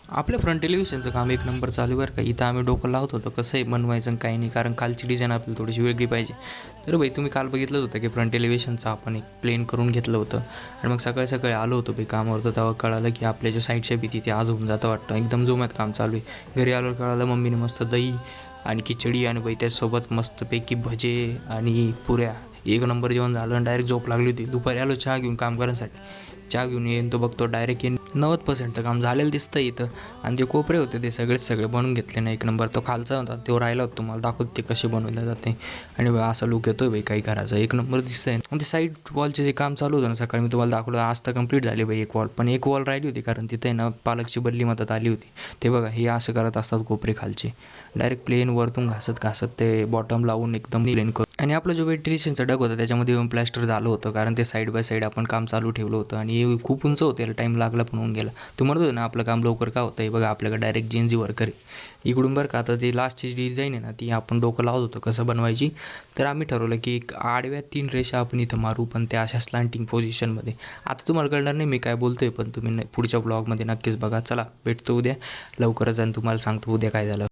आपलं फ्रंट एलिव्हेशनचं काम एक नंबर चालू आहे बरं का. इथं आम्ही डोकं लावत होतो कसं आहे बनवायचं आणि काही नाही, कारण खालची डिझाईन आपल्याला थोडीशी वेगळी पाहिजे. तर भाई तुम्ही काल बघितलंच होतं की फ्रंट एलिव्हेशनचं आपण एक प्लेन करून घेतलं होतं आणि मग सकाळी सकाळी आलो होतो भाई कामावर. तर तेव्हा कळालं की आपल्या ज्या साईडच्या भीती ते आज होऊन जातं वाटतं. एकदम जोमात काम चालू आहे. घरी आल्यावर कळालं मम्मीने मस्त दही आणि खिचडी आणि भाई त्याचसोबत मस्तपैकी भजे आणि पुऱ्या, एक नंबर जेवण झालं आणि डायरेक्ट झोप लागली होती. दुपारी आलो चहा घेऊन काम करण्यासाठी. चहा घेऊन येईन तो बघतो डायरेक्ट येईन 90% काम झालेलं दिसतं इथं. आणि जे कोपरे होते ते सगळे बनवून घेतले ना एक नंबर. तो खालचा होता तो राहिला होता, तुम्हाला दाखवतो ते कसे बनवले जाते. आणि बघा असा लुक येतोय भाई काही करायचं एक नंबर दिसतंय. आणि ते साईड वॉलचे जे काम चालू होतं ना सकाळी मी तुम्हाला दाखवलं, आज तर कंप्लीट झाली भाई एक वॉल. पण एक वॉल राहिली होती कारण तिथे ना पालकची बदली मदत आली होती. ते बघा हे असं करत असतात कोपरे खालचे, डायरेक्ट प्लेन वरतून घासत ते बॉटम लावून एकदम प्लेन करून. आणि आपलं जो वेंटिलेशनचा डग होता त्याच्यामध्ये येऊन प्लॅस्टर झालं होतं, कारण ते साईड बाय साईड आपण काम चालू ठेवलं होतं आणि खूप उंच होतं, याला टाईम लागला पण होऊन गेला. तू म्हणत होता ना आपलं काम लवकर का होतं, हे बघा आपल्याकडे डायरेक्ट जेएनजी वर्कर आहे इकडून बरं का. आता जी लास्टची डिझाईन आहे ना ती आपण डोकं लावत होतो कसं बनवायची. तर आम्ही ठरवलं की एक आडव्या 3 रेषा आपण इथं मारू, पण त्या अशा स्लांटिंग पोझिशनमध्ये. आता तुम्हाला कळणार नाही मी काय बोलतोय, पण तुम्ही पुढच्या ब्लॉगमध्ये नक्कीच बघा. चला भेटतो उद्या लवकरच आणि तुम्हाला सांगतो उद्या काय झालं.